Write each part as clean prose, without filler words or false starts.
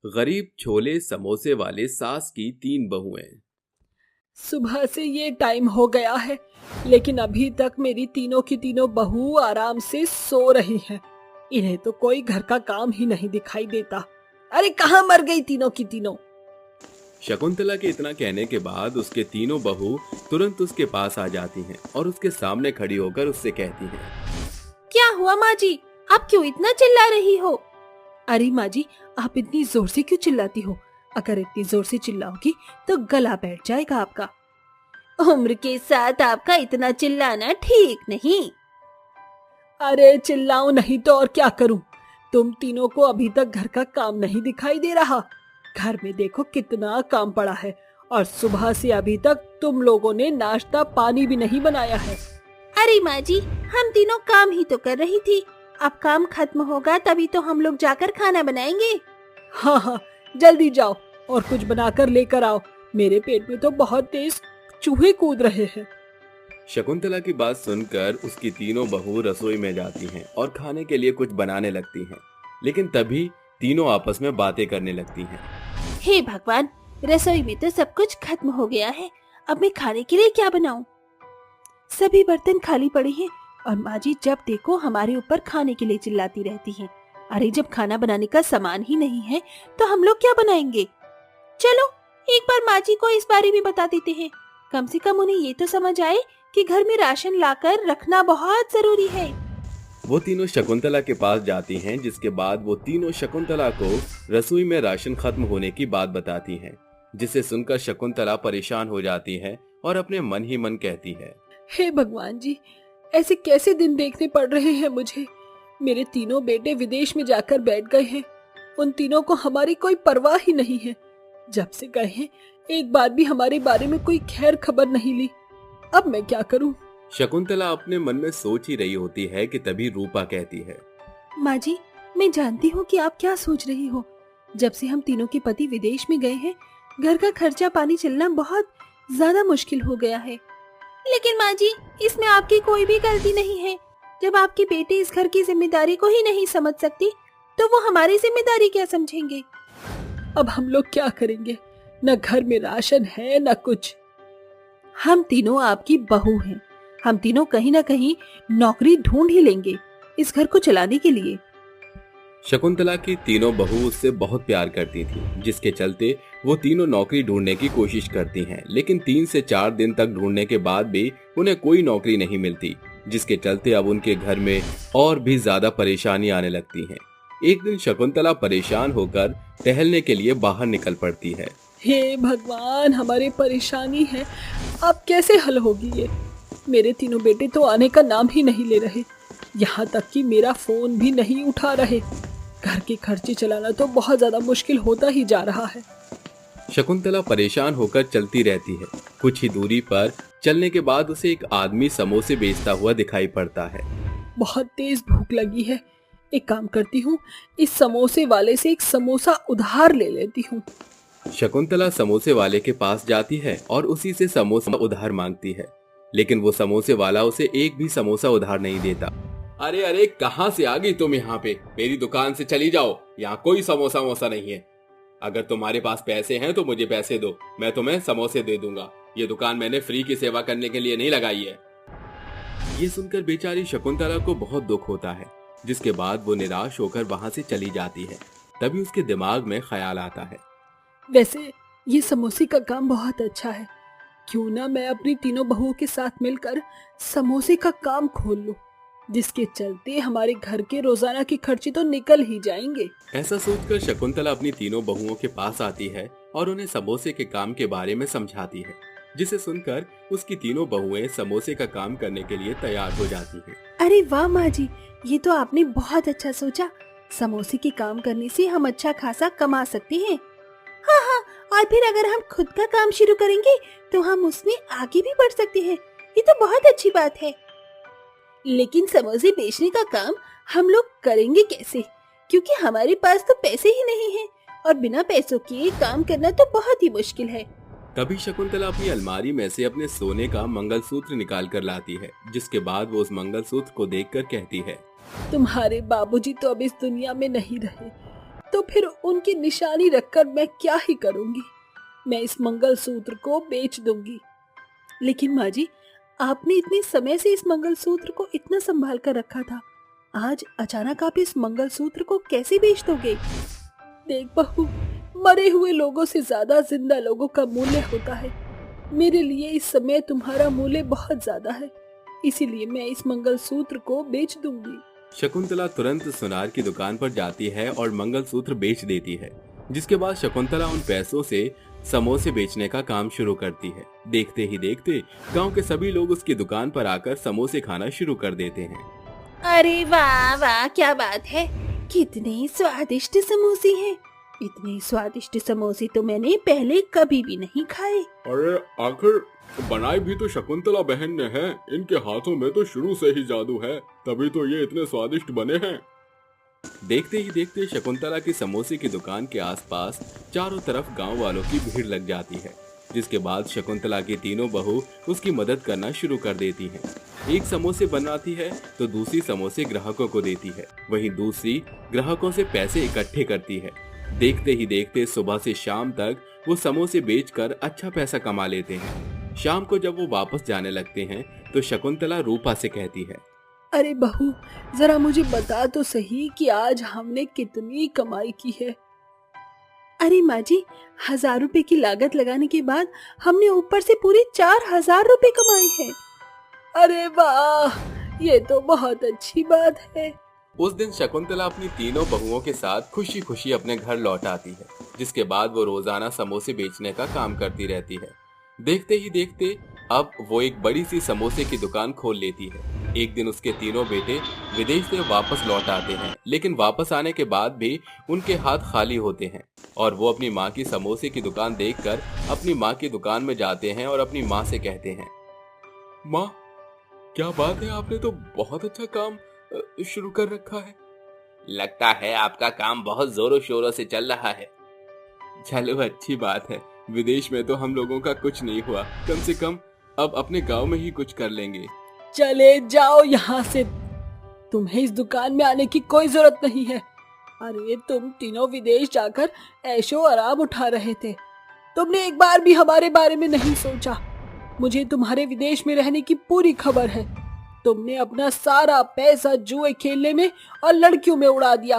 गरीब छोले समोसे वाले सास की 3 बहुएं। सुबह से ये टाइम हो गया है, लेकिन अभी तक मेरी तीनों की तीनों बहू आराम से सो रही हैं। इन्हें तो कोई घर का काम ही नहीं दिखाई देता। अरे कहाँ मर गई तीनों की तीनों। शकुंतला के इतना कहने के बाद उसके तीनों बहू तुरंत उसके पास आ जाती हैं और उसके सामने खड़ी होकर उससे कहती हैं। क्या हुआ माँ जी, आप क्यों इतना चिल्ला रही हो? अरे माँ जी, आप इतनी जोर से क्यों चिल्लाती हो? अगर इतनी जोर से चिल्लाओगी तो गला बैठ जाएगा आपका। उम्र के साथ आपका इतना चिल्लाना ठीक नहीं। अरे चिल्लाऊं नहीं तो और क्या करूं? तुम तीनों को अभी तक घर का काम नहीं दिखाई दे रहा? घर में देखो कितना काम पड़ा है, और सुबह से अभी तक तुम लोगों ने नाश्ता पानी भी नहीं बनाया है। अरे माँ जी, हम तीनों काम ही तो कर रही थी। अब काम खत्म होगा तभी तो हम लोग जाकर खाना बनाएंगे। हाँ हाँ, जल्दी जाओ और कुछ बनाकर लेकर आओ। मेरे पेट में तो बहुत तेज चूहे कूद रहे हैं। शकुंतला की बात सुनकर उसकी तीनों बहू रसोई में जाती हैं और खाने के लिए कुछ बनाने लगती हैं, लेकिन तभी तीनों आपस में बातें करने लगती हैं। हे भगवान, रसोई में तो सब कुछ खत्म हो गया है। अब मैं खाने के लिए क्या बनाऊं? सभी बर्तन खाली पड़े हैं और माँ जी जब देखो हमारे ऊपर खाने के लिए चिल्लाती रहती हैं। अरे जब खाना बनाने का सामान ही नहीं है तो हम लोग क्या बनाएंगे? चलो एक बार माँ जी को इस बारे में बता देते हैं। कम से कम उन्हें ये तो समझ आए कि घर में राशन लाकर रखना बहुत जरूरी है। वो तीनों शकुंतला के पास जाती हैं, जिसके बाद वो तीनों शकुंतला को रसोई में राशन खत्म होने की बात बताती हैं, जिसे सुनकर शकुंतला परेशान हो जाती है और अपने मन ही मन कहती है। हे भगवान जी, ऐसे कैसे दिन देखने पड़ रहे हैं मुझे। मेरे तीनों बेटे विदेश में जाकर बैठ गए हैं। उन तीनों को हमारी कोई परवाह ही नहीं है। जब से गए हैं एक बार भी हमारे बारे में कोई खैर खबर नहीं ली। अब मैं क्या करूं? शकुंतला अपने मन में सोच ही रही होती है कि तभी रूपा कहती है। माँ जी, मैं जानती हूँ कि आप क्या सोच रही हो। जब से हम तीनों के पति विदेश में गए हैं, घर का खर्चा पानी चलना बहुत ज्यादा मुश्किल हो गया है। लेकिन माँ जी, इसमें आपकी कोई भी गलती नहीं है। जब आपके बेटे इस घर की जिम्मेदारी को ही नहीं समझ सकती, तो वो हमारी जिम्मेदारी क्या समझेंगे? अब हम लोग क्या करेंगे? न घर में राशन है न कुछ। हम तीनों आपकी बहू हैं। हम तीनों कहीं ना कहीं नौकरी ढूंढ ही लेंगे इस घर को चलाने के लिए। शकुंतला की तीनों बहू उससे बहुत प्यार करती थी, जिसके चलते वो तीनों नौकरी ढूंढने की कोशिश करती हैं, लेकिन 3 से 4 दिन तक ढूंढने के बाद भी उन्हें कोई नौकरी नहीं मिलती, जिसके चलते अब उनके घर में और भी ज्यादा परेशानी आने लगती है। एक दिन शकुंतला परेशान होकर टहलने के लिए बाहर निकल पड़ती है। हे भगवान, हमारी परेशानी है, अब कैसे हल होगी ये? मेरे तीनों बेटे तो आने का नाम ही नहीं ले रहे, यहाँ तक कि मेरा फोन भी नहीं उठा रहे। घर के खर्चे चलाना तो बहुत ज्यादा मुश्किल होता ही जा रहा है। शकुंतला परेशान होकर चलती रहती है। कुछ ही दूरी पर चलने के बाद उसे एक आदमी समोसे बेचता हुआ दिखाई पड़ता है। बहुत तेज भूख लगी है, एक काम करती हूँ, इस समोसे वाले से एक समोसा उधार ले लेती हूँ। शकुंतला समोसे वाले के पास जाती है और उसी से समोसा उधार मांगती है, लेकिन वो समोसे वाला उसे एक भी समोसा उधार नहीं देता। अरे अरे, कहाँ से आ गई तुम यहाँ पे? मेरी दुकान से चली जाओ, यहाँ कोई समोसा वोसा नहीं है। अगर तुम्हारे पास पैसे हैं तो मुझे पैसे दो, मैं तुम्हें समोसे दे दूंगा। ये दुकान मैंने फ्री की सेवा करने के लिए नहीं लगाई है। ये सुनकर बेचारी शकुंतला को बहुत दुख होता है, जिसके बाद वो निराश होकर वहां से चली जाती है। तभी उसके दिमाग में ख्याल आता है, वैसे ये समोसे का काम बहुत अच्छा है, क्यों ना मैं अपनी तीनों बहुओं के साथ मिलकर समोसे का काम खोल लूं, जिसके चलते हमारे घर के रोजाना के खर्चे तो निकल ही जाएंगे। ऐसा सोचकर शकुंतला अपनी तीनों बहुओं के पास आती है और उन्हें समोसे के काम के बारे में समझाती है, जिसे सुनकर उसकी तीनों बहुएं समोसे का काम करने के लिए तैयार हो जाती हैं। अरे वाह माँ जी, ये तो आपने बहुत अच्छा सोचा। समोसे के काम करने से हम अच्छा खासा कमा सकते हैं। हाँ हाँ, और फिर अगर हम खुद का काम शुरू करेंगे तो हम उसमें आगे भी बढ़ सकते हैं। ये तो बहुत अच्छी बात है। लेकिन समोसे बेचने का काम हम लोग करेंगे कैसे? क्योंकि हमारे पास तो पैसे ही नहीं हैं और बिना पैसों के काम करना तो बहुत ही मुश्किल है। तभी शकुंतला अपनी अलमारी में से अपने सोने का मंगलसूत्र निकाल कर लाती है, जिसके बाद वो उस मंगलसूत्र को देखकर कहती है, तुम्हारे बाबूजी तो अब इस दुनिया में नहीं रहे, तो फिर उनकी निशानी रखकर मैं क्या ही करूंगी। मैं इस मंगलसूत्र को बेच दूंगी। लेकिन माँ जी, आपने इतने समय से इस मंगलसूत्र को इतना संभाल कर रखा था, आज अचानक आप इस मंगलसूत्र को कैसे बेच दोगे? देख बहू, मरे हुए लोगों से ज्यादा जिंदा लोगों का मूल्य होता है। मेरे लिए इस समय तुम्हारा मूल्य बहुत ज्यादा है, इसीलिए मैं इस मंगलसूत्र को बेच दूंगी। शकुंतला तुरंत सुनार की दुकान पर जाती है और मंगलसूत्र बेच देती है, जिसके बाद शकुंतला उन पैसों से समोसे बेचने का काम शुरू करती है। देखते ही देखते गांव के सभी लोग उसकी दुकान पर आकर समोसे खाना शुरू कर देते हैं। अरे वाह वाह, क्या बात है, कितने स्वादिष्ट समोसे हैं। इतने स्वादिष्ट समोसे तो मैंने पहले कभी भी नहीं खाए। अरे आखिर बनाई भी तो शकुंतला बहन ने है, इनके हाथों में तो शुरू से ही जादू है, तभी तो ये इतने स्वादिष्ट बने हैं। देखते ही देखते शकुंतला की समोसे की दुकान के आसपास चारों तरफ गांव वालों की भीड़ लग जाती है, जिसके बाद शकुंतला की तीनों बहू उसकी मदद करना शुरू कर देती हैं। एक समोसे बनाती है तो दूसरी समोसे ग्राहकों को देती है, वहीं दूसरी ग्राहकों से पैसे इकट्ठे करती है। देखते ही देखते सुबह से शाम तक वो समोसे बेचकर अच्छा पैसा कमा लेते हैं। शाम को जब वो वापस जाने लगते हैं तो शकुंतला रूपा से कहती है, अरे बहू, जरा मुझे बता तो सही कि आज हमने कितनी कमाई की है। अरे माँ जी, 1000 रुपए की लागत लगाने के बाद हमने ऊपर से पूरे 4000 रुपए कमाए हैं। अरे वाह, ये तो बहुत अच्छी बात है। उस दिन शकुंतला अपनी तीनों बहुओं के साथ खुशी खुशी अपने घर लौट आती है, जिसके बाद वो रोजाना समोसे बेचने का काम करती रहती है। देखते ही देखते अब वो एक बड़ी सी समोसे की दुकान खोल लेती है। एक दिन उसके तीनों बेटे विदेश से वापस लौट आते हैं, लेकिन वापस आने के बाद भी उनके हाथ खाली होते हैं और वो अपनी माँ की समोसे की दुकान देखकर अपनी माँ की दुकान में जाते हैं और अपनी माँ से कहते हैं, माँ क्या बात है, आपने तो बहुत अच्छा काम शुरू कर रखा है। लगता है आपका काम बहुत जोरों शोरों से चल रहा है। चलो अच्छी बात है, विदेश में तो हम लोगों का कुछ नहीं हुआ, कम से कम अब अपने गांव में ही कुछ कर लेंगे। चले जाओ यहाँ से, तुम्हें इस दुकान में आने की कोई जरूरत नहीं है। अरे तुम तीनों विदेश जाकर ऐशो आराम उठा रहे थे, तुमने एक बार भी हमारे बारे में नहीं सोचा। मुझे तुम्हारे विदेश में रहने की पूरी खबर है। तुमने अपना सारा पैसा जुए खेलने में और लड़कियों में उड़ा दिया।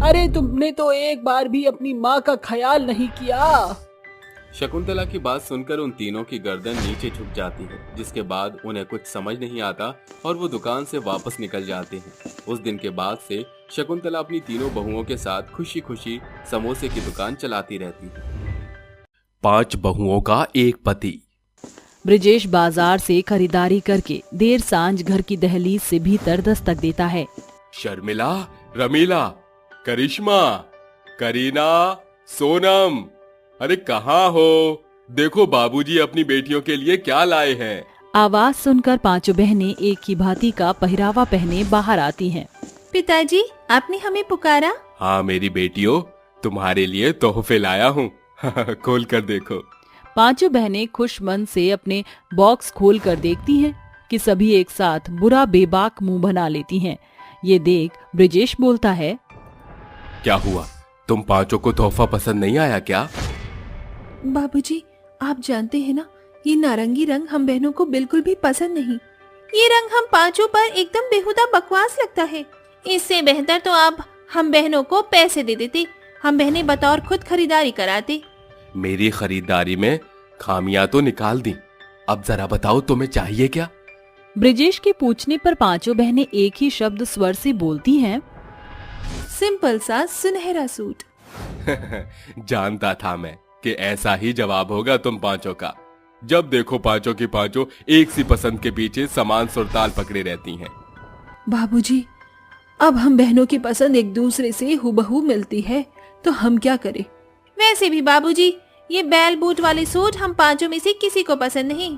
अरे तुमने तो एक बार भी अपनी माँ का ख्याल नहीं किया। शकुंतला की बात सुनकर उन तीनों की गर्दन नीचे झुक जाती है, जिसके बाद उन्हें कुछ समझ नहीं आता और वो दुकान से वापस निकल जाते हैं। उस दिन के बाद से शकुंतला अपनी तीनों बहुओं के साथ खुशी खुशी समोसे की दुकान चलाती रहती है। 5 बहुओं का एक पति। ब्रिजेश बाजार से खरीदारी करके देर सांझ घर की दहलीज से भीतर दस्तक देता है। शर्मिला, रमीला, करिश्मा, करीना, सोनम, अरे कहाँ हो? देखो बाबूजी अपनी बेटियों के लिए क्या लाए हैं। आवाज सुनकर पांचों बहनें एक ही भांति का पहरावा पहने बाहर आती हैं। पिताजी, आपने हमें पुकारा? हाँ मेरी बेटियों, तुम्हारे लिए तोहफे लाया हूँ। खोल कर देखो। पांचों बहनें खुश मन से अपने बॉक्स खोल कर देखती हैं कि सभी एक साथ बुरा बेबाक मुंह बना लेती हैं। ये देख ब्रिजेश बोलता है, क्या हुआ, तुम पांचों को तोहफा पसंद नहीं आया क्या? बाबूजी, आप जानते हैं ना, ये नारंगी रंग हम बहनों को बिल्कुल भी पसंद नहीं। ये रंग हम पांचों पर एकदम बेहुदा बकवास लगता है। इससे बेहतर तो आप हम बहनों को पैसे दे देते, हम बहनें बतौर खुद खरीदारी कराते। मेरी खरीदारी में खामियां तो निकाल दी, अब जरा बताओ तुम्हें चाहिए क्या? ब्रिजेश के पूछने पर पांचों बहनें एक ही शब्द स्वर से बोलती हैं, सिंपल सा सुनहरा सूट। जानता था मैं कि ऐसा ही जवाब होगा तुम पांचों का। जब देखो पांचों की पांचों एक सी पसंद के पीछे समान सुरताल पकड़े रहती हैं। बाबूजी, अब हम बहनों की पसंद एक दूसरे से हुबहू मिलती है, तो हम क्या करें? वैसे भी बाबूजी, ये बैल बूट वाले सूट हम पांचों में से किसी को पसंद नहीं।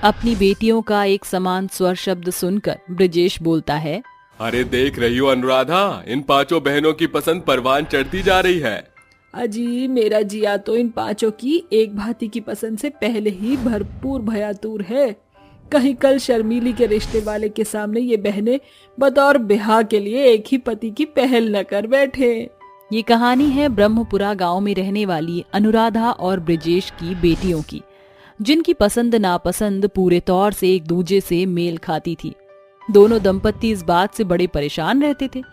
अपनी बेटियों का एक समान स्वर शब्द सुनकर ब्रिजेश बोलता है, अरे देख रही हो अनुराधा, इन पांचों बहनों की पसंद परवान चढ़ती जा रही है। अजी, मेरा जिया तो इन पांचों की एक भांति की पसंद से पहले ही भरपूर भयातुर है। कहीं कल शर्मीली के रिश्ते वाले के सामने ये बहनें बतौर ब्याह के लिए एक ही पति की पहल न कर बैठे। ये कहानी है ब्रह्मपुरा गांव में रहने वाली अनुराधा और ब्रिजेश की बेटियों की, जिनकी पसंद नापसंद पूरे तौर से एक दूसरे से मेल खाती थी। दोनों दंपत्ति इस बात से बड़े परेशान रहते थे।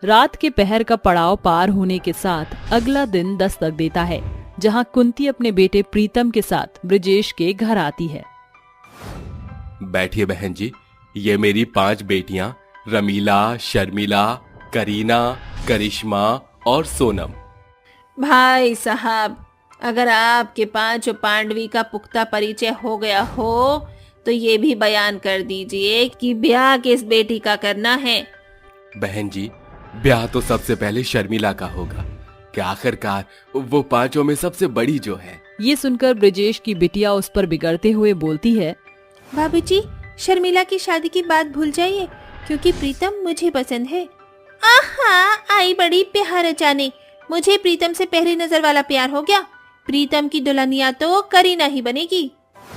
रात के पहर का पड़ाव पार होने के साथ अगला दिन दस्तक देता है, जहां कुंती अपने बेटे प्रीतम के साथ ब्रिजेश के घर आती है। बैठिए बहन जी, ये मेरी 5 बेटियां रमीला, शर्मिला, करीना, करिश्मा और सोनम। भाई साहब, अगर आपके 5 पांडवी का पुख्ता परिचय हो गया हो तो ये भी बयान कर दीजिए कि ब्याह किस बेटी का करना है। बहन जी, ब्याह तो सबसे पहले शर्मिला का होगा कि आखिरकार वो 5 में सबसे बड़ी जो है। ये सुनकर ब्रिजेश की बिटिया उस पर बिगड़ते हुए बोलती है, बाबूजी, शर्मिला की शादी की बात भूल जाइए, क्योंकि प्रीतम मुझे पसंद है। आहा, आई बड़ी प्यार जाने, मुझे प्रीतम से पहली नजर वाला प्यार हो गया। प्रीतम की दुल्हनिया तो करीना ही बनेगी।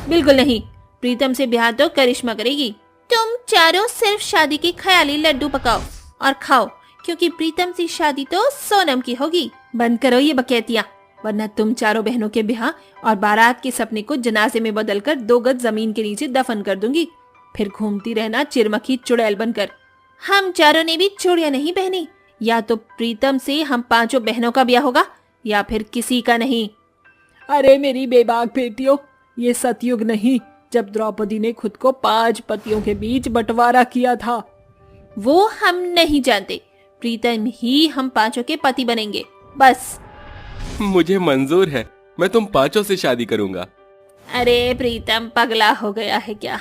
बिल्कुल नहीं, प्रीतम से ब्याह तो करिश्मा करेगी। तुम चारों सिर्फ शादी के ख्याली लड्डू पकाओ और खाओ, क्योंकि प्रीतम से शादी तो सोनम की होगी। बंद करो ये बकैतियां, वरना तुम चारों बहनों के ब्याह और बारात के सपने को जनाजे में बदलकर 2 गज जमीन के नीचे दफन कर दूंगी। फिर घूमती रहना चिरमखी चुड़ैल बनकर। हम चारों ने भी चूड़ियां नहीं पहनी। या तो प्रीतम से हम 5 बहनों का ब्याह होगा या फिर किसी का नहीं। अरे मेरी बेबाक बेटियों, ये सतयुग नहीं जब द्रौपदी ने खुद को 5 पतियों के बीच बंटवारा किया था। वो हम नहीं जानते। प्रीतम ही हम 5 के पति बनेंगे, बस। मुझे मंजूर है, मैं तुम 5 से शादी करूंगा। अरे प्रीतम पगला हो गया है क्या?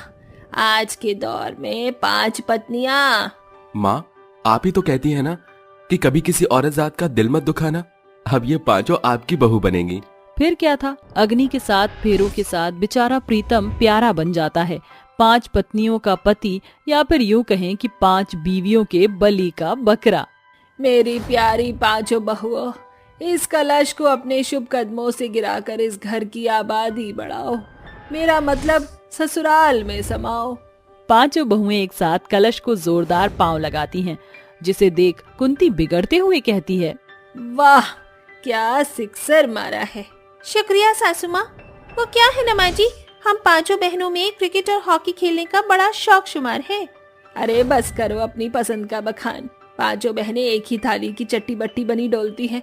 आज के दौर में 5 पत्नियां। माँ, आप ही तो कहती है ना कि कभी किसी औरत जात का दिल मत दुखाना। अब ये 5 आपकी बहू बनेंगी। फिर क्या था, अग्नि के साथ फेरों के साथ बेचारा प्रीतम प्यारा बन जाता है। 5 पत्नियों का पति, या फिर यूं कहें कि 5 बीवियों के बलि का बकरा। मेरी प्यारी 5 बहुओं, इस कलश को अपने शुभ कदमों से गिराकर इस घर की आबादी बढ़ाओ। मेरा मतलब ससुराल में समाओ। 5 बहुएं एक साथ कलश को जोरदार पांव लगाती हैं, जिसे देख कुंती बिगड़ते हुए कहती है, वाह, क्या सिक्सर मारा है। शुक्रिया सासू माँ। वो क्या है नमा जी, हम 5 बहनों में क्रिकेट और हॉकी खेलने का बड़ा शौक शुमार है। अरे बस करो अपनी पसंद का बखान। 5 बहनें एक ही थाली की चट्टी बट्टी बनी डोलती हैं।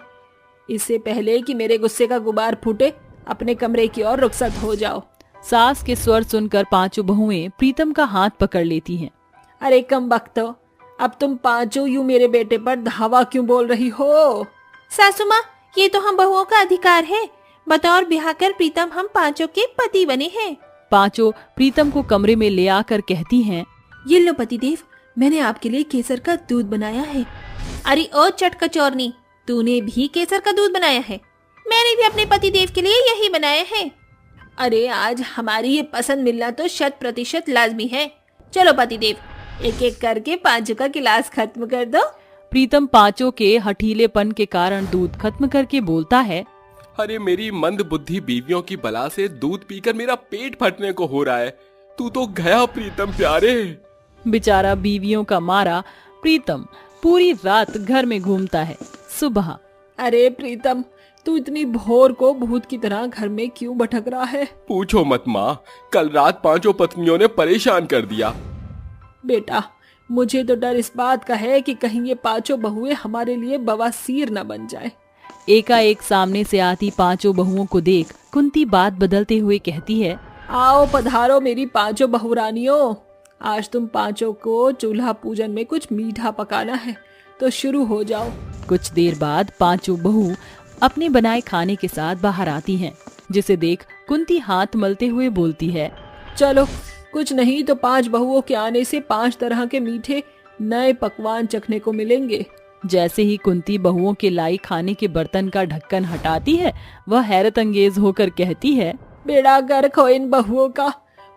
इससे पहले कि मेरे गुस्से का गुबार फूटे, अपने कमरे की ओर रुखसत हो जाओ। सास के स्वर सुनकर 5 बहुएं प्रीतम का हाथ पकड़ लेती हैं। अरे कम बख्तो, अब तुम 5 यूं मेरे बेटे पर धावा क्यों बोल रही हो? सासू माँ, ये तो हम बहुओं का अधिकार है। बतौर ब्याह कर प्रीतम हम 5 के पति बने हैं। 5 प्रीतम को कमरे में ले आकर कहती हैं, ये लो पतिदेव, मैंने आपके लिए केसर का दूध बनाया है। अरे ओ चटकचोरनी, तूने भी केसर का दूध बनाया है? मैंने भी अपने पतिदेव के लिए यही बनाया है। अरे आज हमारी ये पसंद मिलना तो 100% लाजमी है। चलो पतिदेव, एक एक करके 5 का गिलास खत्म कर दो। प्रीतम 5 के हठीलेपन के कारण दूध खत्म करके बोलता है, अरे मेरी मंद बुद्धि बीवियों की बला से दूध पीकर मेरा पेट फटने को हो रहा है। तू तो गया प्रीतम प्यारे। बेचारा बीवियों का मारा प्रीतम पूरी रात घर में घूमता है। सुबह, अरे प्रीतम, तू इतनी भोर को भूत की तरह घर में क्यों भटक रहा है? पूछो मत माँ, कल रात 5 पत्नियों ने परेशान कर दिया। बेटा, मुझे तो डर इस बात का है कि कहीं ये 5 बहुएं हमारे लिए बवासीर न बन जाए। एकाएक सामने से आती 5 बहुओं को देख कुंती बात बदलते हुए कहती है, आओ पधारो मेरी 5 बहुरानियों। आज तुम 5 को चूल्हा पूजन में कुछ मीठा पकाना है, तो शुरू हो जाओ। कुछ देर बाद 5 बहू अपने बनाए खाने के साथ बाहर आती हैं, जिसे देख कुंती हाथ मलते हुए बोलती है, चलो, कुछ नहीं तो 5 बहुओं के आने से 5 तरह के मीठे नए पकवान चखने को मिलेंगे। जैसे ही कुंती बहुओं के लाई खाने के बर्तन का ढक्कन हटाती है, वह हैरत अंगेज होकर कहती है, बेड़ा गर्क हो इन बहुओं का,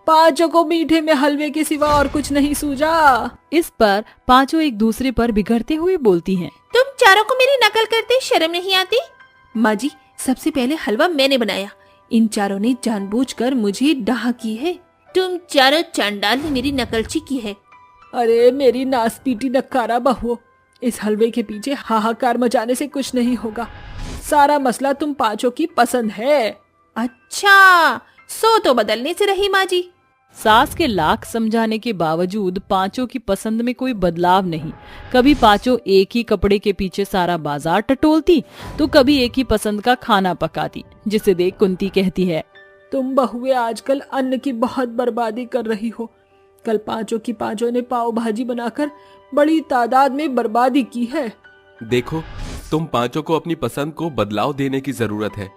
5 को मीठे में हलवे के सिवा और कुछ नहीं सूझा। इस पर 5 एक दूसरे पर बिगड़ते हुए बोलती हैं, तुम चारों को मेरी नकल करते शर्म नहीं आती? माँ जी, सबसे पहले हलवा मैंने बनाया। इन चारों ने जानबूझकर मुझे डाह की है। तुम चारों चांडाल ने मेरी नकलची की है। अरे मेरी नासपीटी नक्कारा बहुओं, इस हलवे के पीछे हाहाकार मचाने से कुछ नहीं होगा। सारा मसला तुम पांचों की पसंद है। अच्छा, सो तो बदलने से रही माँ जी। सास के लाख समझाने के बावजूद पांचों की पसंद में कोई बदलाव नहीं। कभी पांचों एक ही कपड़े के पीछे सारा बाजार टटोलती, तो कभी एक ही पसंद का खाना पकाती, जिसे देख कुंती कहती है, तुम बहुएं आजकल अन्न की बहुत बर्बादी कर रही हो। कल पांचों की पांचों ने पाव भाजी बनाकर बड़ी तादाद में बर्बादी की है। देखो, तुम पांचों को अपनी पसंद को बदलाव देने की जरूरत है।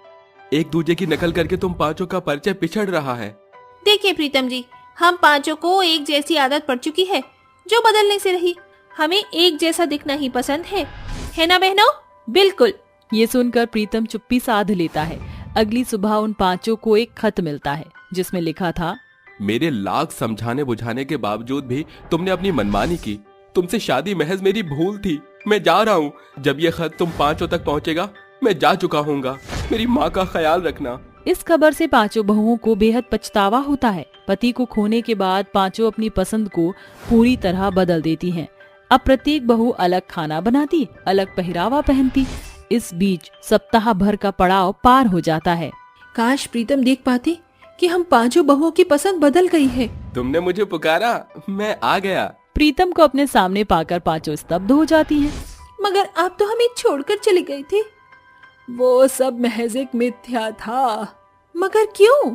एक दूसरे की नकल करके तुम पांचों का परिचय पिछड़ रहा है। देखिए प्रीतम जी, हम पांचों को एक जैसी आदत पड़ चुकी है, जो बदलने से रही। हमें एक जैसा दिखना ही पसंद है ना बहनों? बिल्कुल। ये सुनकर प्रीतम चुप्पी साध लेता है। अगली सुबह उन पांचों को एक खत मिलता है, जिसमें लिखा था, मेरे लाख समझाने बुझाने के बावजूद भी तुमने अपनी मनमानी की। तुमसे शादी महज मेरी भूल थी। मैं जा रहा हूँ। जब ये खत तुम पांचों तक पहुँचेगा, मैं जा चुका हूँगा। मेरी माँ का ख्याल रखना। इस खबर से पांचों बहुओं को बेहद पछतावा होता है। पति को खोने के बाद पांचों अपनी पसंद को पूरी तरह बदल देती हैं। अब प्रत्येक बहू अलग खाना बनाती, अलग पहरावा पहनती। इस बीच सप्ताह भर का पड़ाव पार हो जाता है। काश प्रीतम देख पाती कि हम पांचों बहुओं की पसंद बदल गई है। तुमने मुझे पुकारा, मैं आ गया। प्रीतम को अपने सामने पाकर पांचों स्तब्ध हो जाती हैं। मगर आप तो हमें छोड़कर चली गई थी। वो सब महज एक मिथ्या था। मगर क्यों?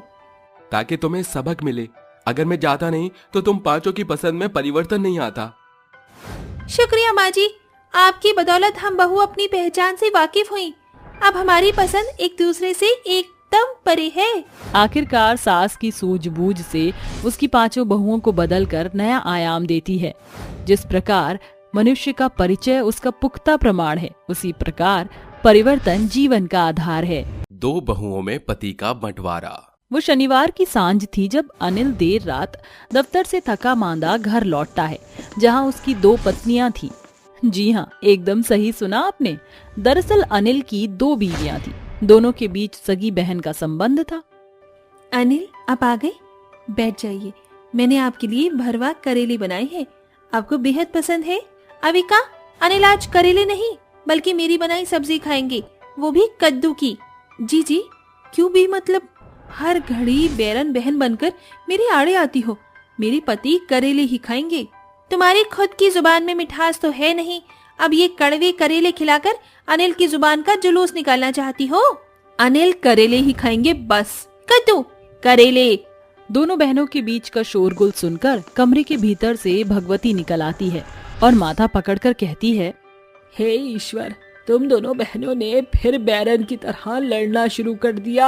ताकि तुम्हें सबक मिले। अगर मैं जाता नहीं तो तुम पांचों की पसंद में परिवर्तन नहीं आता। शुक्रिया माँ जी, आपकी बदौलत हम बहू अपनी पहचान से वाकिफ हुई। अब हमारी पसंद एक दूसरे से एकदम परे है। आखिरकार सास की सूझबूझ से उसकी पांचों बहुओं को बदलकर नया आयाम देती है। जिस प्रकार मनुष्य का परिचय उसका पुख्ता प्रमाण है, उसी प्रकार परिवर्तन जीवन का आधार है। दो बहुओं में पति का बंटवारा। वो शनिवार की सांझ थी जब अनिल देर रात दफ्तर से थका मांदा घर लौटता है, जहां उसकी दो पत्नियां थी। जी हाँ, एकदम सही सुना आपने। दरअसल अनिल की दो बीवियां थी। दोनों के बीच सगी बहन का संबंध था। अनिल, आप आ गए? बैठ जाइए। मैंने आपके लिए भरवा करेले बनाए हैं, आपको बेहद पसंद है। अविका, अनिल आज करेले नहीं बल्कि मेरी बनाई सब्जी खाएंगे, वो भी कद्दू की। जी जी, क्यों भी मतलब हर घड़ी बैरन बहन बनकर मेरे आड़े आती हो। मेरे पति करेले ही खाएंगे। तुम्हारी खुद की जुबान में मिठास तो है नहीं, अब ये कड़वे करेले खिलाकर अनिल की जुबान का जुलूस निकालना चाहती हो। अनिल करेले ही खाएंगे बस, कद्दू करेले। दोनों बहनों के बीच का शोरगुल सुनकर कमरे के भीतर से भगवती निकल आती है और माथा पकड़कर कहती है, हे ईश्वर, तुम दोनों बहनों ने फिर बैरन की तरह लड़ना शुरू कर दिया।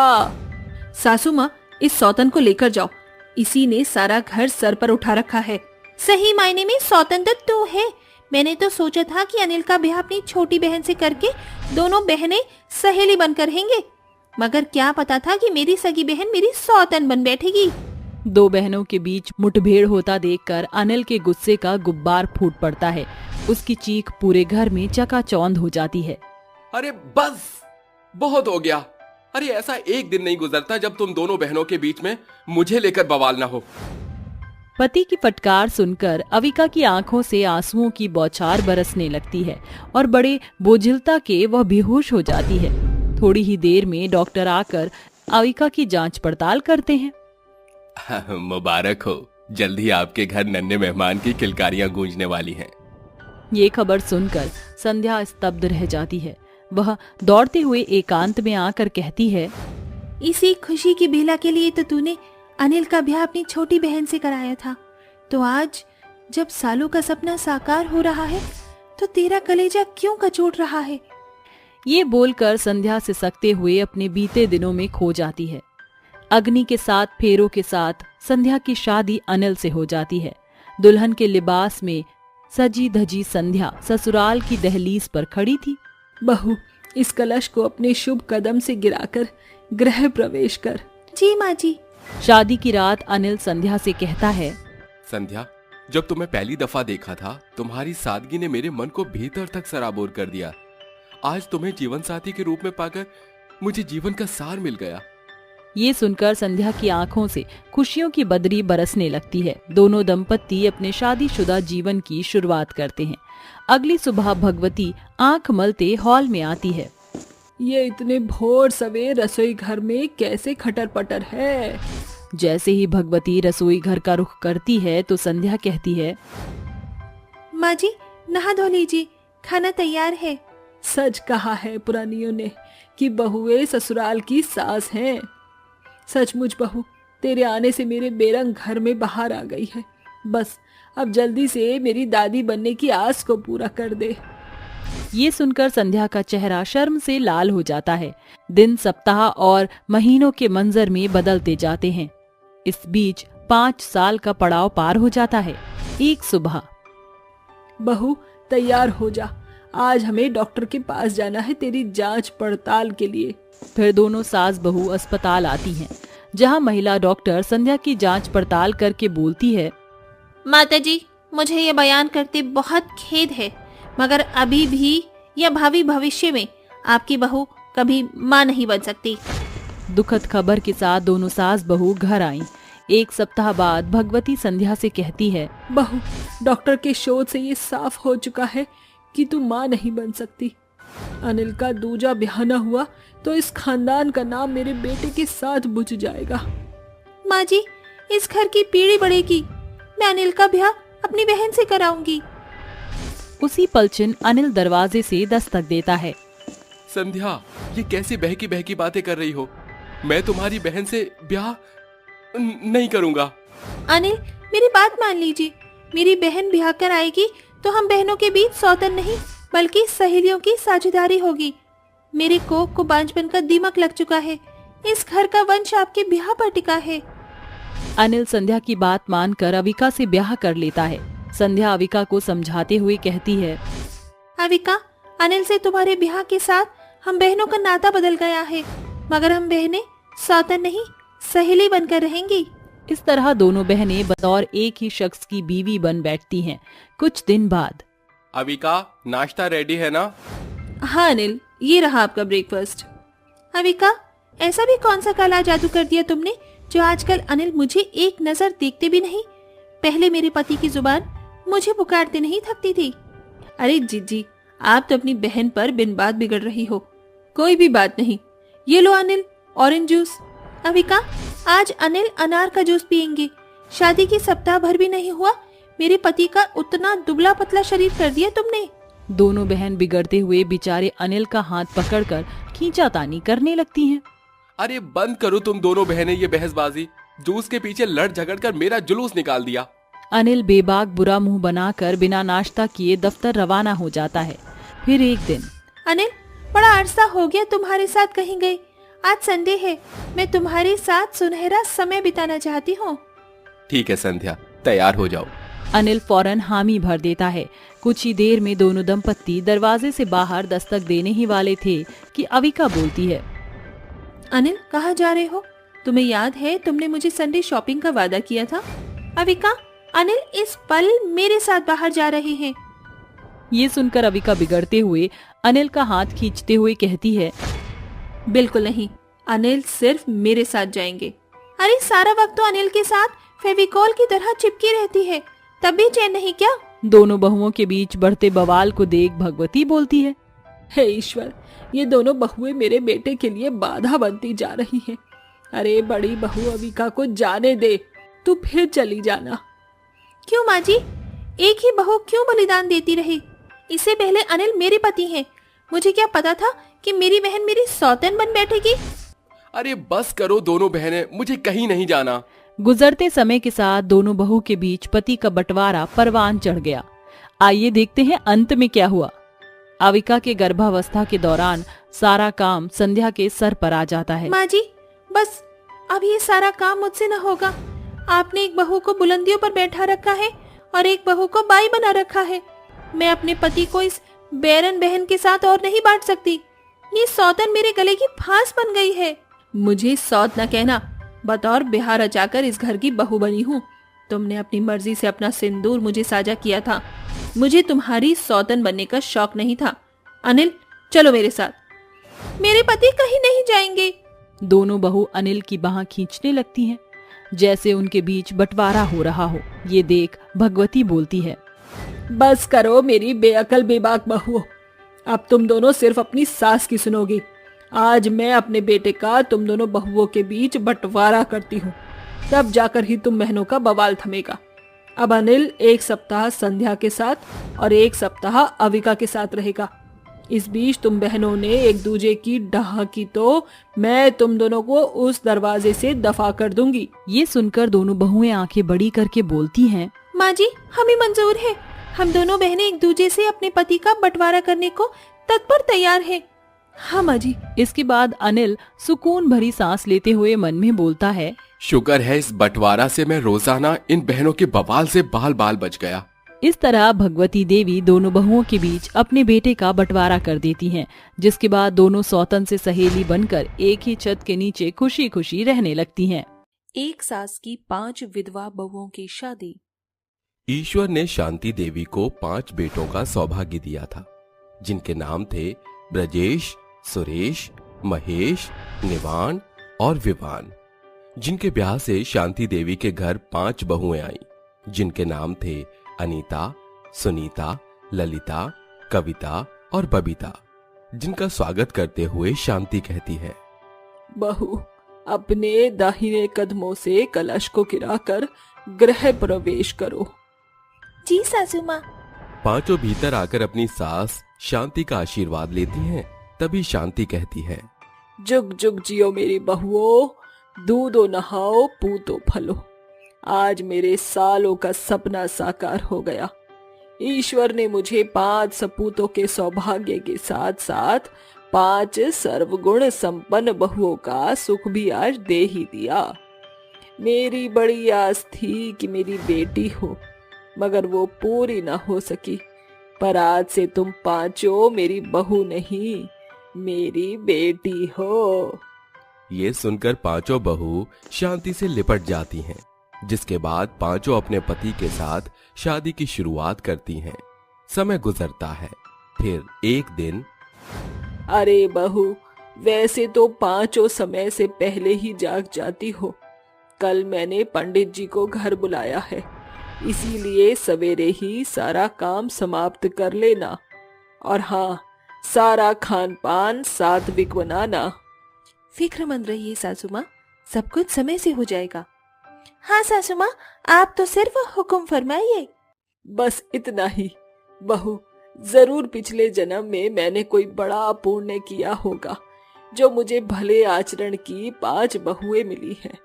सासू माँ, इस सौतन को लेकर जाओ। इसी ने सारा घर सर पर उठा रखा है। सही मायने में सौतन तो है। मैंने तो सोचा था कि अनिल का ब्याह अपनी छोटी बहन से करके दोनों बहनें सहेली बनकर रहेंगे, मगर क्या पता था कि मेरी सगी बहन मेरी सौतन बन बैठेगी। दो बहनों के बीच मुठभेड़ होता देखकर अनिल के गुस्से का गुब्बार फूट पड़ता है। उसकी चीख पूरे घर में चकाचौंध हो जाती है। अरे बस, बहुत हो गया। अरे ऐसा एक दिन नहीं गुजरता जब तुम दोनों बहनों के बीच में मुझे लेकर बवाल ना हो। पति की फटकार सुनकर अविका की आंखों से आंसुओं की बौछार बरसने लगती है और बड़े बोझिलता के वह बेहोश हो जाती है। थोड़ी ही देर में डॉक्टर आकर अविका की जांच पड़ताल करते हैं। मुबारक हो, जल्दी आपके घर नन्हे मेहमान की किलकारियां गूंजने वाली हैं। ये खबर सुनकर संध्या स्तब्ध रह जाती है। वह दौड़ते हुए एकांत में आकर कहती है, इसी खुशी की बेला के लिए तो तूने अनिल का ब्याह अपनी छोटी बहन से कराया था, तो आज जब सालों का सपना साकार हो रहा है तो तेरा कलेजा क्यों कचोट रहा है? ये बोलकर संध्या सिसकते हुए अपने बीते दिनों में खो जाती है। अग्नि के साथ फेरों के साथ संध्या की शादी अनिल से हो जाती है। दुल्हन के लिबास में सजी धजी संध्या ससुराल की दहलीज पर खड़ी थी। बहू, इस कलश को अपने शुभ कदम से गिराकर गृह प्रवेश कर। जी माँ जी। शादी की रात अनिल संध्या से कहता है, संध्या, जब तुम्हें पहली दफा देखा था तुम्हारी सादगी ने मेरे मन को भीतर तक सराबोर कर दिया। आज तुम्हें जीवन साथी के रूप में पाकर मुझे जीवन का सार मिल गया। ये सुनकर संध्या की आंखों से खुशियों की बदरी बरसने लगती है। दोनों दंपत्ति अपने शादीशुदा जीवन की शुरुआत करते हैं। अगली सुबह भगवती आंख मलते हॉल में आती है। ये इतने भोर सवेर रसोई घर में कैसे खटर पटर है। जैसे ही भगवती रसोई घर का रुख करती है तो संध्या कहती है, माँ जी नहा धो लीजिए, खाना तैयार है। सच कहा है पुरानियों ने कि बहुएं ससुराल की सास हैं। सचमुच बहू, तेरे आने से मेरे बेरंग घर में बाहर आ गई है। बस अब जल्दी से मेरी दादी बनने की आस को पूरा कर दे। ये सुनकर संध्या का चेहरा शर्म से लाल हो जाता है। दिन सप्ताह और महीनों के मंजर में बदलते जाते हैं। इस बीच 5 साल का पड़ाव पार हो जाता है। एक सुबह, बहू तैयार हो जा, आज हमें डॉक्टर के पास जाना है तेरी जांच पड़ताल के लिए। फिर दोनों सास बहू अस्पताल आती हैं, जहां महिला डॉक्टर संध्या की जांच पड़ताल करके बोलती है, माताजी मुझे ये बयान करते बहुत खेद है, मगर अभी भी या भावी भविष्य में आपकी बहू कभी माँ नहीं बन सकती। दुखद खबर के साथ दोनों सास बहू घर आईं। एक सप्ताह बाद भगवती संध्या से कहती है, बहू डॉक्टर के शोध से ये साफ हो चुका है कि तू माँ नहीं बन सकती। अनिल का दूजा ब्याह न हुआ तो इस खानदान का नाम मेरे बेटे के साथ बुझ जाएगा। माँ जी इस घर की पीढ़ी बढ़ेगी, मैं अनिल का ब्याह अपनी बहन से कराऊंगी। उसी पलछिन अनिल दरवाजे से दस्तक देता है। संध्या, ये कैसी बहकी बहकी बातें कर रही हो? मैं तुम्हारी बहन से ब्याह नहीं करूंगा। अनिल मेरी बात मान लीजिए, मेरी बहन ब्याह कर आएगी तो हम बहनों के बीच सौतन नहीं बल्कि सहेलियों की साझेदारी होगी। मेरे कोख को बांझपन का दीमक लग चुका है। इस घर का वंश आपके ब्याह पर टिका है। अनिल संध्या की बात मानकर अविका से ब्याह कर लेता है। संध्या अविका को समझाते हुए कहती है, अविका अनिल से तुम्हारे ब्याह के साथ हम बहनों का नाता बदल गया है, मगर हम बहनें सौतन नहीं सहेली बनकर रहेंगी। इस तरह दोनों बहनें बतौर एक ही शख्स की बीवी बन बैठती हैं। कुछ दिन बाद, अविका नाश्ता रेडी है ना? हाँ अनिल, ये रहा आपका ब्रेकफास्ट। अविका ऐसा भी कौन सा काला जादू कर दिया तुमने जो आजकल अनिल मुझे एक नजर देखते भी नहीं। पहले मेरे पति की जुबान मुझे पुकारते नहीं थकती थी। अरे जीजी, आप तो अपनी बहन पर बिन बात बिगड़ रही हो। कोई भी बात नहीं, ये लो अनिल ऑरेंज जूस। अविका आज अनिल अनार का जूस पियेंगे। शादी की सप्ताह भर भी नहीं हुआ, मेरे पति का उतना दुबला पतला शरीर कर दिया तुमने। दोनों बहन बिगड़ते हुए बेचारे अनिल का हाथ पकड़कर खींचातानी करने लगती हैं। अरे बंद करो तुम दोनों बहनें ये बहसबाजी। जूस के पीछे लड़ झगड़ कर मेरा जुलूस निकाल दिया। अनिल बेबाक बुरा मुंह बनाकर बिना नाश्ता किए दफ्तर रवाना हो जाता है। फिर एक दिन, अनिल बड़ा अरसा हो गया तुम्हारे साथ कहीं गए। आज संडे है, मैं तुम्हारे साथ सुनहरा समय बिताना चाहती हूँ। ठीक है संध्या, तैयार हो जाओ। अनिल फौरन हामी भर देता है। कुछ ही देर में दोनों दंपत्ति दरवाजे से बाहर दस्तक देने ही वाले थे कि अविका बोलती है, अनिल कहाँ जा रहे हो? तुम्हें याद है तुमने मुझे संडे शॉपिंग का वादा किया था। अविका अनिल इस पल मेरे साथ बाहर जा रहे हैं। ये सुनकर अविका बिगड़ते हुए अनिल का हाथ खींचते हुए कहती है, बिल्कुल नहीं, अनिल सिर्फ मेरे साथ जाएंगे। अरे सारा वक्त तो अनिल के साथ फेविकॉल की तरह चिपकी रहती है, तब भी चैन नहीं क्या? दोनों बहुओं के बीच बढ़ते बवाल को देख भगवती बोलती है, हे ईश्वर, ये दोनों बहुएं मेरे बेटे के लिए बाधा बनती जा रही हैं। अरे बड़ी बहू अविका को जाने दे, तू फिर चली जाना। क्यों माँ जी, एक ही बहू क्यों बलिदान देती रही? इससे पहले अनिल मेरे पति हैं। मुझे क्या पता था कि मेरी बहन मेरी सौतन बन बैठेगी। अरे बस करो दोनों बहनें, मुझे कहीं नहीं जाना। गुजरते समय के साथ दोनों बहू के बीच पति का बंटवारा परवान चढ़ गया। आइए देखते हैं अंत में क्या हुआ। अविका के गर्भावस्था के दौरान सारा काम संध्या के सर पर आ जाता है। माँ जी बस अब ये सारा काम मुझसे न होगा। आपने एक बहू को बुलंदियों पर बैठा रखा है और एक बहू को बाई बना रखा है। मैं अपने पति को इस बैरन बहन के साथ और नहीं बांट सकती। ये सौतन मेरे गले की फांस बन गई है। मुझे सौत न कहना, बतौर बिहार रचाकर इस घर की बहू बनी हूँ। तुमने अपनी मर्जी से अपना सिंदूर मुझे साझा किया था। मुझे तुम्हारी सौतन बनने का शौक नहीं था। अनिल चलो मेरे साथ। मेरे पति कहीं नहीं जाएंगे। दोनों बहू अनिल की बाह खींचने लगती हैं, जैसे उनके बीच बंटवारा हो रहा हो। ये देख भगवती बोलती है, बस करो मेरी बेअकल बेबाक बहुओं, अब तुम दोनों सिर्फ अपनी सास की सुनोगी। आज मैं अपने बेटे का तुम दोनों बहुओं के बीच बंटवारा करती हूँ, तब जाकर ही तुम बहनों का बवाल थमेगा। अब अनिल 1 सप्ताह संध्या के साथ और 1 सप्ताह अविका के साथ रहेगा। इस बीच तुम बहनों ने एक दूजे की डाह की तो मैं तुम दोनों को उस दरवाजे से दफा कर दूंगी। ये सुनकर दोनों बहुएं आंखें बड़ी करके बोलती हैं, माँ जी, हमें मंजूर है। हम दोनों बहनें एक दूजे से अपने पति का बंटवारा करने को तत्पर तैयार हैं। हाँ माँ जी। इसके बाद अनिल सुकून भरी सांस लेते हुए मन में बोलता है, शुक्र है इस बंटवारा से मैं रोजाना इन बहनों के बवाल से बाल बाल बच गया। इस तरह भगवती देवी दोनों बहुओं के बीच अपने बेटे का बंटवारा कर देती हैं, जिसके बाद दोनों सौतन से सहेली बनकर एक ही छत के नीचे खुशी खुशी रहने लगती हैं। एक सास की 5 विधवा बहुओं की शादी। ईश्वर ने शांति देवी को 5 बेटों का सौभाग्य दिया था, जिनके नाम थे ब्रजेश, सुरेश, महेश, निवान और विवान। जिनके ब्याह से शांति देवी के घर 5 बहुएं आईं, जिनके नाम थे अनीता, सुनीता, ललिता, कविता और बबीता। जिनका स्वागत करते हुए शांति कहती है, बहू, अपने दाहिने कदमों से कलश को गिराकर गृह प्रवेश करो। जी सासू माँ। 5 भीतर आकर अपनी सास शांति का आशीर्वाद लेती हैं। तभी शांति कहती है, जुग जुग जियो मेरी बहुओं, दूधो नहाओ पूतो फलो। आज मेरे सालों का सपना साकार हो गया। ईश्वर ने मुझे 5 सपूतों के सौभाग्य के साथ साथ 5 सर्वगुण संपन्न बहुओं का सुख भी आज दे ही दिया। मेरी बड़ी आस थी कि मेरी बेटी हो, मगर वो पूरी न हो सकी। पर आज से तुम 5 मेरी बहू नहीं, मेरी बेटी हो। ये सुनकर 5 बहू शांति से लिपट जाती हैं, जिसके बाद 5 अपने पति के साथ शादी की शुरुआत करती हैं। समय गुजरता है। फिर एक दिन, अरे बहू, वैसे तो 5 समय से पहले ही जाग जाती हो। कल मैंने पंडित जी को घर बुलाया है, इसीलिए सवेरे ही सारा काम समाप्त कर लेना। और हाँ, सारा खान पान सात्विक बनाना। फिक्रमंद रहिए सासू माँ, सब कुछ समय से हो जाएगा। हाँ सासू माँ, आप तो सिर्फ हुक्म फरमाइए। बस इतना ही। बहू, जरूर पिछले जन्म में मैंने कोई बड़ा पुण्य किया होगा, जो मुझे भले आचरण की 5 बहुएं मिली हैं।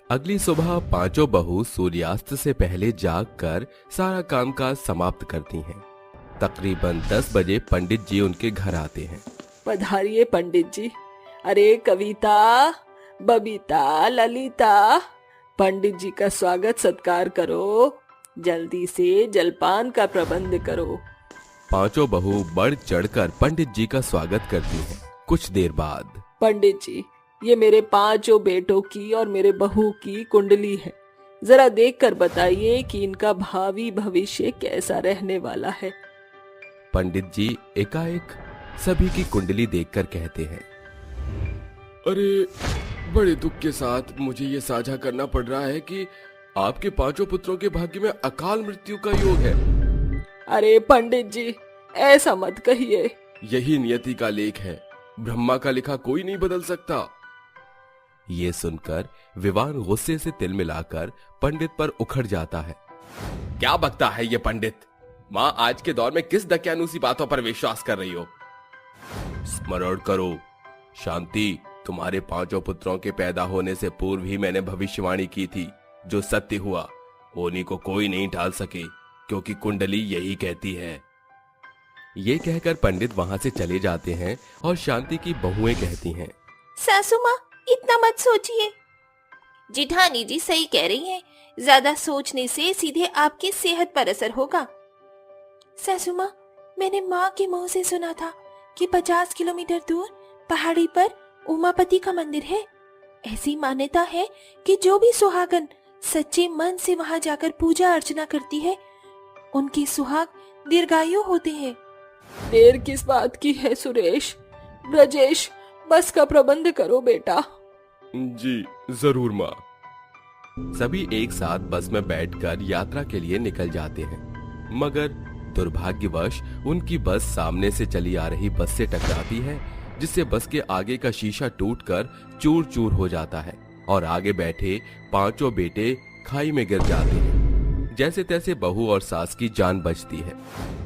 अगली सुबह 5 बहू सूर्यास्त से पहले जागकर सारा कामकाज समाप्त करती हैं। तकरीबन 10 बजे पंडित जी उनके घर आते हैं। पधारिए पंडित जी। अरे कविता, बबीता, ललिता, पंडित जी का स्वागत सत्कार करो। जल्दी से जलपान का प्रबंध करो। 5 बहू बढ़ चढ़कर पंडित जी का स्वागत करती हैं। कुछ देर बाद, पंडित जी, ये मेरे 5 बेटों की और मेरे बहू की कुंडली है। जरा देखकर बताइए कि इनका भावी भविष्य कैसा रहने वाला है। पंडित जी एकाएक सभी की कुंडली देखकर कहते हैं, अरे, बड़े दुख के साथ मुझे ये साझा करना पड़ रहा है कि आपके 5 पुत्रों के भाग्य में अकाल मृत्यु का योग है। अरे पंडित जी, ऐसा मत कहिए। यही नियति का लेख है, ब्रह्मा का लिखा कोई नहीं बदल सकता। ये सुनकर विवान गुस्से से तिल मिलाकर पंडित पर उखड़ जाता है। क्या बकता है ये पंडित? माँ आज के दौर में किस दकियानूसी बातों पर विश्वास कर रही हो? स्मरण करो शांति, तुम्हारे 5 पुत्रों के पैदा होने से पूर्व ही मैंने भविष्यवाणी की थी, जो सत्य हुआ। होनी को कोई नहीं टाल सके, क्योंकि कुंडली यही कहती है। ये कहकर पंडित वहां से चले जाते हैं और शांति की बहुएं कहती हैं, सासू माँ, इतना मत सोचिए। जिठानी जी सही कह रही हैं, ज्यादा सोचने से सीधे आपकी सेहत पर असर होगा। सासू माँ, मैंने माँ के मुंह से सुना था कि 50 किलोमीटर दूर पहाड़ी पर उमापति का मंदिर है। ऐसी मान्यता है कि जो भी सुहागन सच्चे मन से वहां जाकर पूजा अर्चना करती है, उनके सुहाग दीर्घायु होते हैं। देर किस बात की है सुरेश? ब्रजेश, बस का प्रबंध करो बेटा। जी जरूर माँ। सभी एक साथ बस में बैठकर यात्रा के लिए निकल जाते हैं, मगर दुर्भाग्यवश उनकी बस सामने से चली आ रही बस से टकराती है, जिससे बस के आगे का शीशा टूटकर चूर चूर हो जाता है और आगे बैठे पांचों बेटे खाई में गिर जाते हैं। जैसे तैसे बहू और सास की जान बचती है।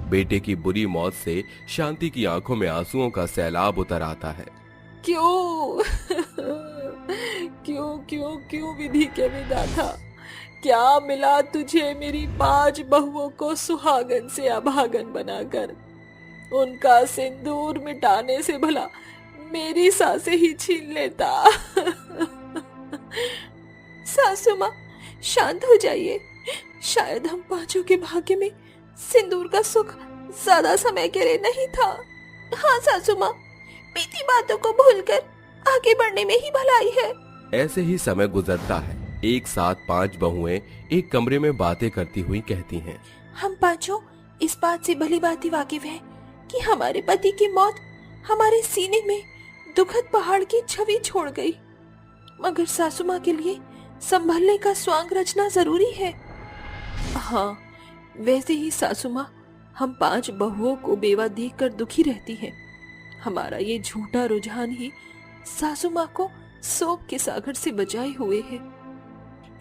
बेटे की बुरी मौत से शांति की आंखों में आंसुओं का सैलाब उतर आता है। क्यों क्यों क्यों क्यों विधि के विधाता, क्या मिला तुझे मेरी 5 बहुओं को सुहागन से अभागन बनाकर? उनका सिंदूर मिटाने से भला मेरी सांसें ही छीन लेता। सासू माँ, शांत हो जाइए। शायद हम पांचों के भाग्य में सिंदूर का सुख ज्यादा समय के लिए नहीं था। हाँ सासू माँ, बीती बातों को भूलकर आगे बढ़ने में ही भलाई है। ऐसे ही समय गुजरता है। एक साथ 5 बहुएं एक कमरे में बातें करती हुई कहती हैं, हम पांचों इस बात से भली भांति वाकिफ हैं कि हमारे पति की मौत हमारे सीने में दुखद पहाड़ की छवि छोड़ गई, मगर सासू माँ के लिए संभलने का स्वांग रचना जरूरी है। हाँ, वैसे ही सासू माँ, हम 5 बहुओं को बेवा देखकर दुखी रहती हैं। हमारा ये झूठा रुझान ही सासू माँ को शोक के सागर से बचाए हुए है।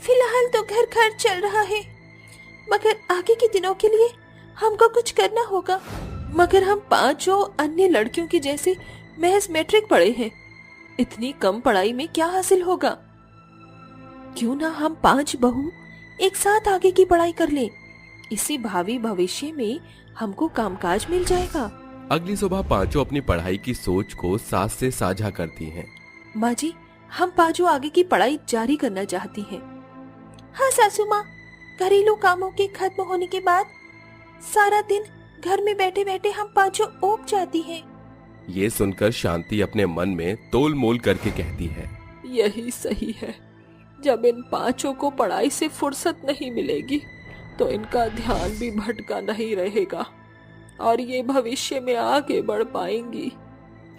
फिलहाल तो घर खर्च चल रहा है, मगर आगे के दिनों के लिए हमको कुछ करना होगा। मगर हम 5 अन्य लड़कियों की जैसे महज मैट्रिक पढ़े हैं, इतनी कम पढ़ाई में क्या हासिल होगा? क्यों ना हम 5 बहू एक साथ आगे की पढ़ाई कर लें। इसी भावी भविष्य में हमको कामकाज मिल जाएगा। अगली सुबह पांचों अपनी पढ़ाई की सोच को सास से साझा करती हैं। माँ जी, हम 5 आगे की पढ़ाई जारी करना चाहती हैं। हाँ सासू माँ, घरेलू कामों के खत्म होने के बाद सारा दिन घर में बैठे बैठे हम 5 ऊब जाती हैं। ये सुनकर शांति अपने मन में तोल मोल करके कहती है, यही सही है। जब इन 5 को पढ़ाई से फुर्सत नहीं मिलेगी तो इनका ध्यान भी भटका नहीं रहेगा और ये भविष्य में आगे बढ़ पाएंगी।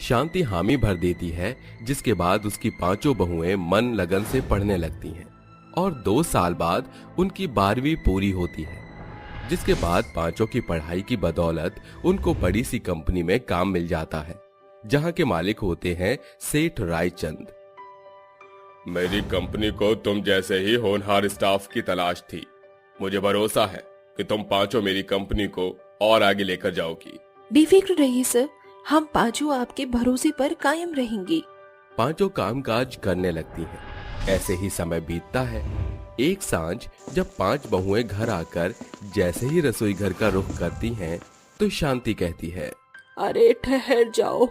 शांति हामी भर देती है, जिसके बाद उसकी 5 बहुएं मन लगन से पढ़ने लगती हैं और 2 साल बाद उनकी 12वीं पूरी होती है, जिसके बाद 5 की पढ़ाई की बदौलत उनको बड़ी सी कंपनी में काम मिल जाता है, जहां के मालिक होते हैं सेठ रायचंद। मेरी कंपनी को तुम जैसे ही होनहार स्टाफ की तलाश थी। मुझे भरोसा है कि तुम 5 मेरी कंपनी को और आगे लेकर जाओगी। बेफिक्र रहिए सर, हम 5 आपके भरोसे पर कायम रहेंगे। 5 कामकाज करने लगती हैं। ऐसे ही समय बीतता है। एक सांझ जब 5 बहुएं घर आकर जैसे ही रसोई घर का रुख करती हैं, तो शांति कहती है, अरे ठहर जाओ।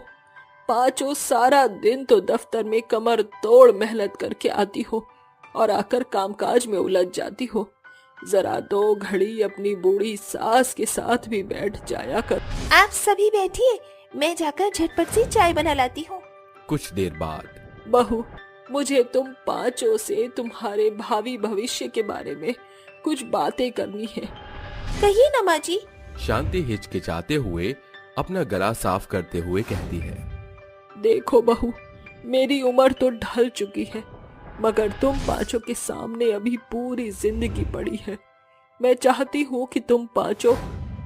5 सारा दिन तो दफ्तर में कमर तोड़ मेहनत करके आती हो और आकर कामकाज में उलझ जाती हो। जरा 2 घड़ी अपनी बूढ़ी सास के साथ भी बैठ जाया कर। आप सभी बैठिए, मैं जाकर झटपट से चाय बना लाती हूँ। कुछ देर बाद, बहू, मुझे तुम 5 से तुम्हारे भावी भविष्य के बारे में कुछ बातें करनी है। कहिए ना माँ जी। शांति हिचकिचाते हुए अपना गला साफ करते हुए कहती है, देखो बहू, मेरी उम्र तो ढल चुकी है, मगर तुम 5 के सामने अभी पूरी जिंदगी पड़ी है। मैं चाहती हूँ कि तुम 5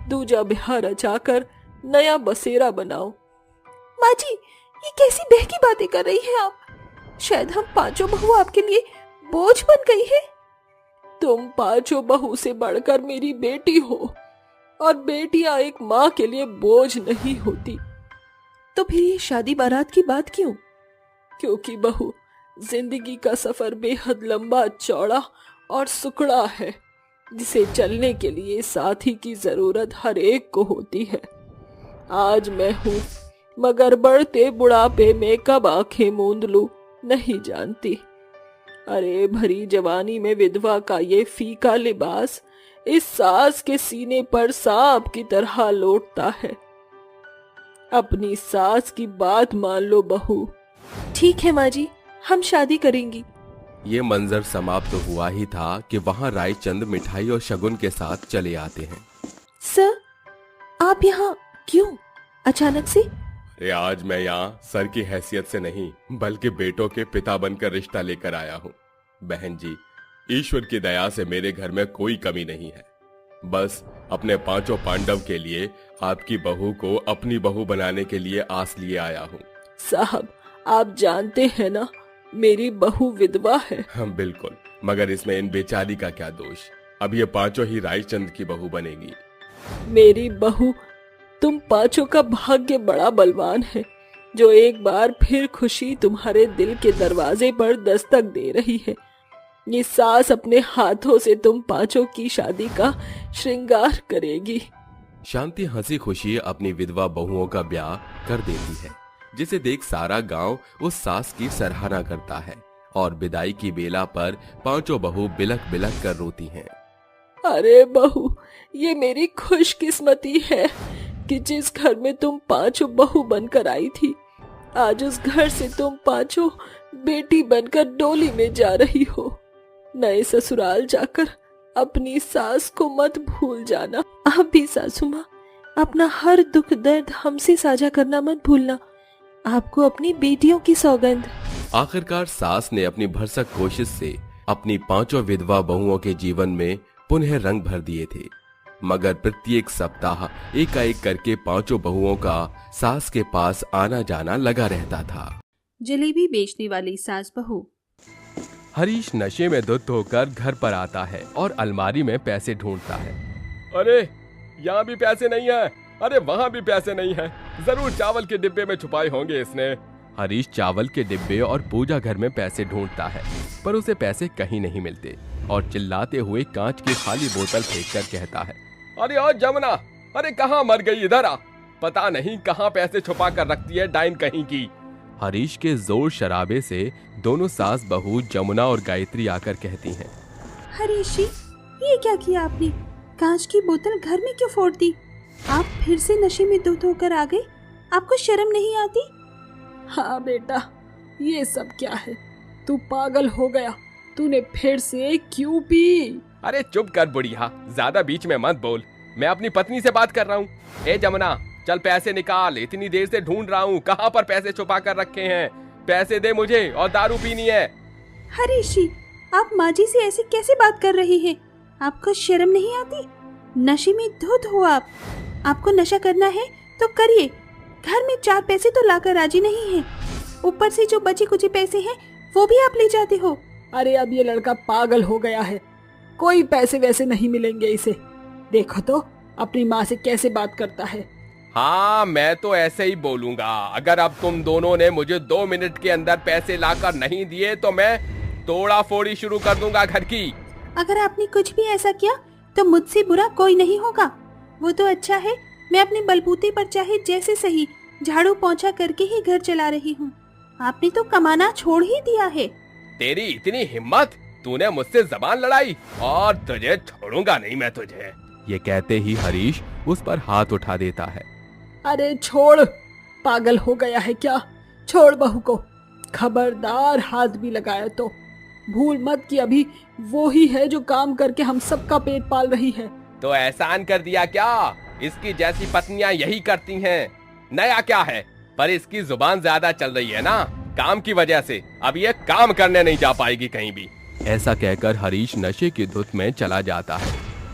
दूजा ब्याह रचाकर नया बसेरा बनाओ। माँ जी, ये कैसी बहकी बातें कर रही हैं आप? शायद हम 5 बहू आपके लिए बोझ बन गई है। तुम 5 बहू से बढ़कर मेरी बेटी हो और बेटियां एक माँ के लिए बोझ नहीं होती। तो फिर ये शादी बारात की बात क्यों? क्योंकि बहू, जिंदगी का सफर बेहद लंबा चौड़ा और सुकड़ा है, जिसे चलने के लिए साथी की जरूरत हर एक को होती है। आज मैं हूँ, मगर बढ़ते बुढ़ापे में कब आंखें मूंद लूं नहीं जानती। अरे भरी जवानी में विधवा का ये फीका लिबास इस सास के सीने पर सांप की तरह लौटता है। अपनी सास की बात मान लो बहू। ठीक है माँ जी, हम शादी करेंगी। ये मंजर समाप्त हुआ ही था कि वहाँ रायचंद मिठाई और शगुन के साथ चले आते हैं। सर, आप यहाँ क्यों अचानक से? अरे आज मैं यहाँ सर की हैसियत से नहीं बल्कि बेटों के पिता बनकर रिश्ता लेकर आया हूँ। बहन जी, ईश्वर की दया से मेरे घर में कोई कमी नहीं है। बस अपने पांचों पांडव के लिए आपकी बहू को अपनी बहू बनाने के लिए आस लिए आया हूँ। साहब, आप जानते हैं ना, मेरी बहू विधवा है। हम बिल्कुल, मगर इसमें इन बेचारी का क्या दोष? अब ये पांचों ही रायचंद की बहू बनेगी। मेरी बहू, तुम पांचों का भाग्य बड़ा बलवान है जो एक बार फिर खुशी तुम्हारे दिल के दरवाजे पर दस्तक दे रही है। ये सास अपने हाथों से तुम पांचों की शादी का श्रृंगार करेगी। शांति हंसी खुशी अपनी विधवा बहुओं का ब्याह कर देती है, जिसे देख सारा गांव उस सास की सराहना करता है और विदाई की बेला पर पांचों बहू बिलक बिलक कर रोती हैं। अरे बहू, ये मेरी खुशकिस्मती है कि जिस घर में तुम पांचों बहू बनकर आई थी, आज उस घर से तुम पांचों बेटी बनकर डोली में जा रही हो। नए ससुराल जाकर अपनी सास को मत भूल जाना। आप भी सासू माँ, अपना हर दुख दर्द हमसे साझा करना मत भूलना। आपको अपनी बेटियों की सौगंध। आखिरकार सास ने अपनी भरसक कोशिश से अपनी पांचों विधवा बहुओं के जीवन में पुनः रंग भर दिए थे, मगर प्रत्येक सप्ताह एकाएक करके पांचों बहुओं का सास के पास आना जाना लगा रहता था। जलेबी बेचने वाली सास बहू। हरीश नशे में धुत होकर घर पर आता है और अलमारी में पैसे ढूंढता है। अरे यहाँ भी पैसे नहीं है, अरे वहाँ भी पैसे नहीं है, जरूर चावल के डिब्बे में छुपाए होंगे इसने। हरीश चावल के डिब्बे और पूजा घर में पैसे ढूंढता है, पर उसे पैसे कहीं नहीं मिलते और चिल्लाते हुए कांच की खाली बोतल फेंककर कहता है, अरे ओ जमुना, अरे कहाँ मर गई, इधर आ, पता नहीं कहाँ पैसे छुपा कर रखती है डाइन कहीं की। हरीश के जोर शराबे से दोनों सास बहू जमुना और गायत्री आकर कहती हैं, हरीश जी, ये क्या किया आपने? कांच की बोतल घर में क्यों फोड़ दी? आप फिर से नशे में धुत होकर आ गए? आपको शर्म नहीं आती? हाँ बेटा, ये सब क्या है? तू पागल हो गया? तूने फिर से क्यों पी? अरे चुप कर बुढ़िया, ज्यादा बीच में मत बोल, मैं अपनी पत्नी से बात कर रहा हूँ। ए जमुना, चल पैसे निकाल, इतनी देर से ढूंढ रहा हूँ, कहाँ पर पैसे छुपा कर रखे हैं? पैसे दे मुझे और दारू पीनी है। हरीश जी, आप माँ जी से ऐसे कैसे बात कर रहे हैं? आपको शर्म नहीं आती? नशे में धुत हो आप। आपको नशा करना है तो करिए, घर में 4 पैसे तो लाकर राजी नहीं है। ऊपर से जो बचे कुचे पैसे हैं वो भी आप ले जाते हो। अरे अब ये लड़का पागल हो गया है, कोई पैसे वैसे नहीं मिलेंगे इसे। देखो तो अपनी माँ से कैसे बात करता है। हाँ, मैं तो ऐसे ही बोलूंगा। अगर अब तुम दोनों ने मुझे 2 मिनट के अंदर पैसे लाकर नहीं दिए तो मैं तोड़ा फोड़ी शुरू कर दूंगा घर की। अगर आपने कुछ भी ऐसा किया तो मुझसे बुरा कोई नहीं होगा। वो तो अच्छा है, मैं अपने बलबूते पर चाहे जैसे सही झाड़ू पोंछा करके ही घर चला रही हूँ। आपने तो कमाना छोड़ ही दिया है। तेरी इतनी हिम्मत, तूने मुझसे जबान लड़ाई और तुझे छोड़ूंगा नहीं मैं तुझे। ये कहते ही हरीश उस पर हाथ उठा देता है। अरे छोड़, पागल हो गया है क्या? छोड़ बहू को, खबरदार हाथ भी लगाया तो भूल मत कि अभी वो ही है जो काम करके हम सबका पेट पाल रही है। तो एहसान कर दिया क्या? इसकी जैसी पत्नियां यही करती हैं। नया क्या है, पर इसकी जुबान ज्यादा चल रही है ना, काम की वजह से अब ये काम करने नहीं जा पाएगी कहीं भी। ऐसा कहकर हरीश नशे की धुत में चला जाता है।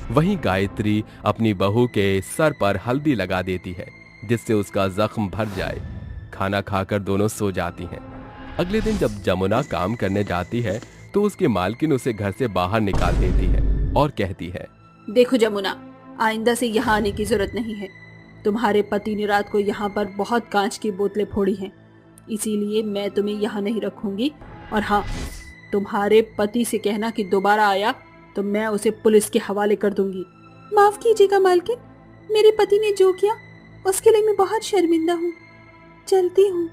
वहीं गायत्री अपनी बहू के सर पर हल्दी लगा देती है, जिससे उसका जख्म भर जाए। खाना खाकर दोनों सो जाती हैं। अगले दिन जब जमुना काम करने जाती है तो उसकी मालकिन उसे घर से बाहर निकाल देती है और कहती है, देखो जमुना, आइंदा से यहाँ आने की जरूरत नहीं है। तुम्हारे पति ने रात को यहाँ पर बहुत कांच की बोतलें फोड़ी हैं, इसीलिए मैं तुम्हें यहाँ नहीं रखूंगी। और हाँ, तुम्हारे पति से कहना कि दोबारा आया तो मैं उसे पुलिस के हवाले कर दूंगी। माफ कीजिएगा मालकिन, मेरे पति ने जो किया उसके लिए मैं बहुत शर्मिंदा हूँ। चलती हूँ।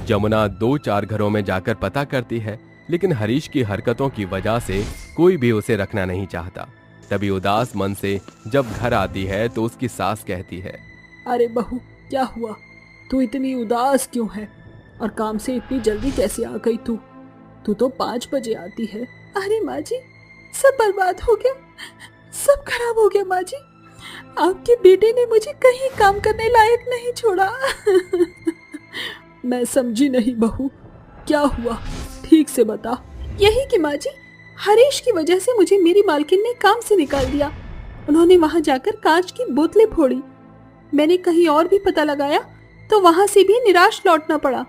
जमुना 2-4 घरों में जाकर पता करती है, लेकिन हरीश की हरकतों की वजह से कोई भी उसे रखना नहीं चाहता। तभी उदास मन से जब घर आती है तो उसकी सास कहती है, अरे बहू, क्या हुआ? तू इतनी उदास क्यों है? और काम से इतनी जल्दी कैसे आ गई तू? तू तो 5 बजे आती है। अरे माँ जी, सब बर्बाद हो गया, सब खराब हो गया माँ जी। आपके बेटे ने मुझे कहीं काम करने लायक नहीं छोड़ा। मैं समझी नहीं बहू, क्या हुआ, ठीक से बता। यही कि माँ जी, हरीश की वजह से मुझे मेरी मालकिन ने काम से निकाल दिया। उन्होंने वहां जाकर कांच की बोतलें फोड़ी। मैंने कहीं और भी पता लगाया तो वहां से भी निराश लौटना पड़ा।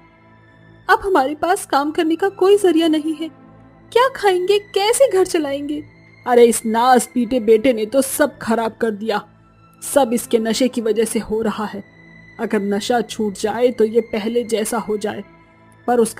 अब हमारे पास काम करने का कोई जरिया नहीं है। क्या खाएंगे, कैसे घर चलाएंगे? अरे इस नास पीटे बेटे ने तो सब खराब कर दिया। सब इसके नशे की वजह से हो रहा है। अगर नशा छूट जाए तो ये पहले जैसा हो जाए, पर उसका